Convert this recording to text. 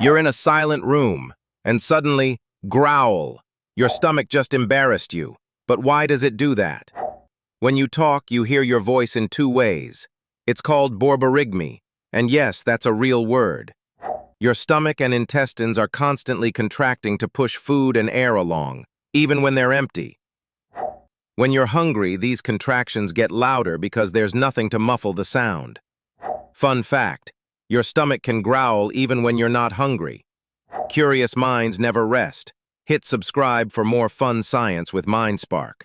You're in a silent room, and suddenly, growl. Your stomach just embarrassed you. But why does it do that? When you talk, you hear your voice in two ways. It's called borborygmi, and yes, that's a real word. Your stomach and intestines are constantly contracting to push food and air along, even when they're empty. When you're hungry, these contractions get louder because there's nothing to muffle the sound. Fun fact, your stomach can growl even when you're not hungry. Curious minds never rest. Hit subscribe for more fun science with MindSpark.